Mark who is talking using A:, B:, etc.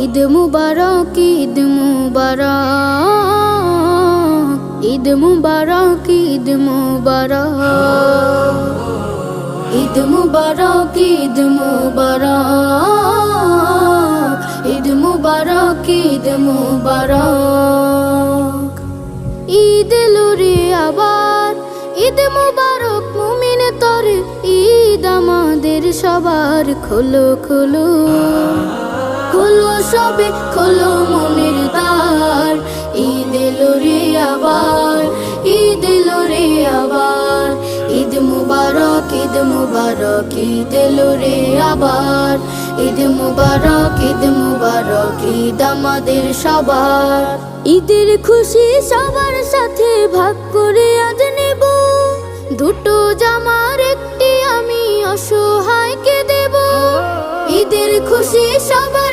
A: ঈদ মুবারক, ঈদ মুবারক, ঈদ মুবারক, ঈদ মুবারক, ঈদ মুবারক, ঈদ মুবারক, ঈদ মুবারক, ঈদ মুবারক। ঈদ এলো রে আবার, ঈদ মুবারক মুমিন তরে, ঈদ আমাদের সবার। খোলো খোলো খোলো সবে খোলো মনের দ্বার, ঈদ এলো রে আবার, ঈদ এলো রে আবার। ঈদ মুবারক, ঈদ মুবারক, ঈদ এলো রে আবার। ঈদ মুবারক, ঈদ মুবারক, ঈদ আমাদের সবার। ঈদের খুশি সবার সাথে ভাগ করে আজ নেব, দুটো জামার একটি আমি অসহায়কে দেব। ঈদের খুশি সবার